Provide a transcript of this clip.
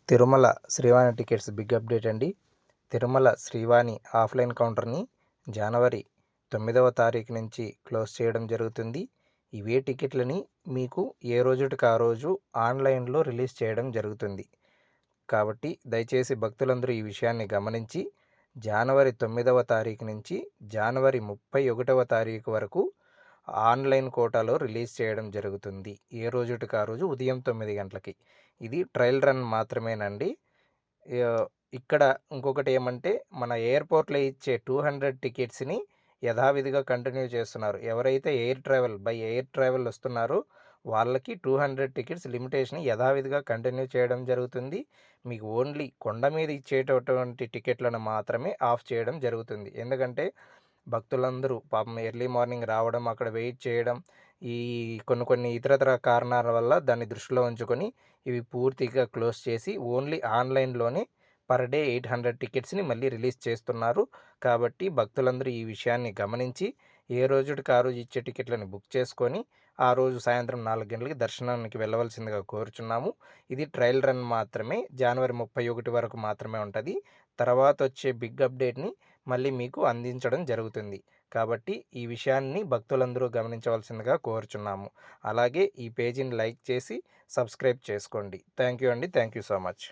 Tirumala Srivani tickets big update అండి. Tirumala Srivani offline కౌంటర్ని జనవరి 9వ తారీఖు నుంచి క్లోజ్ చేయడం జరుగుతుంది. ఇవే టికెట్లని మీకు ఏ రోజుటికి ఆ రోజు ఆన్లైన్లో రిలీజ్ చేయడం జరుగుతుంది. కాబట్టి దయచేసి భక్తులందరూ ఈ విషయాన్ని గమనించి జనవరి 9వ తారీఖు నుంచి జనవరి 31వ తారీఖు వరకు ఆన్లైన్ కోటాలో రిలీజ్ చేయడం జరుగుతుంది. ఏ రోజుటికి ఆ రోజు ఉదయం 9 గంటలకి. ఇది ట్రయల్ రన్ మాత్రమేనండి. ఇక్కడ ఇంకొకటి ఏమంటే మన ఎయిర్పోర్ట్లో ఇచ్చే 200 టికెట్స్ని యథావిధిగా కంటిన్యూ చేస్తున్నారు. ఎవరైతే ఎయిర్ ట్రావెల్ వస్తున్నారో వాళ్ళకి 200 టికెట్స్ లిమిటేషన్ యథావిధిగా కంటిన్యూ చేయడం జరుగుతుంది. మీకు ఓన్లీ కొండ మీద ఇచ్చేటటువంటి టికెట్లను మాత్రమే ఆఫ్ చేయడం జరుగుతుంది. ఎందుకంటే భక్తులందరూ పాపం ఎర్లీ మార్నింగ్ రావడం, అక్కడ వెయిట్ చేయడం, ఈ కొన్ని ఇతరతర కారణాల వల్ల దాన్ని దృష్టిలో ఉంచుకొని ఇవి పూర్తిగా క్లోజ్ చేసి ఓన్లీ ఆన్లైన్లోనే పర్ డే 800 టికెట్స్ని మళ్ళీ రిలీజ్ చేస్తున్నారు. కాబట్టి భక్తులందరూ ఈ విషయాన్ని గమనించి ఏ రోజుటికి ఆ రోజు ఇచ్చే టికెట్లను బుక్ చేసుకొని ఆ రోజు సాయంత్రం 4 గంటలకి దర్శనానికి వెళ్ళవలసిందిగా కోరుచున్నాము. ఇది ట్రయల్ రన్ మాత్రమే. జనవరి 31 వరకు మాత్రమే ఉంటుంది. తర్వాత వచ్చే బిగ్ అప్డేట్ని మళ్ళీ మీకు అందించడం జరుగుతుంది. కాబట్టి ఈ విషయాన్ని భక్తులందరూ గమనించవలసిందిగా కోరుచున్నాము. అలాగే ఈ పేజీని లైక్ చేసి సబ్స్క్రైబ్ చేసుకోండి. థ్యాంక్ యూ అండి. Thank you so much.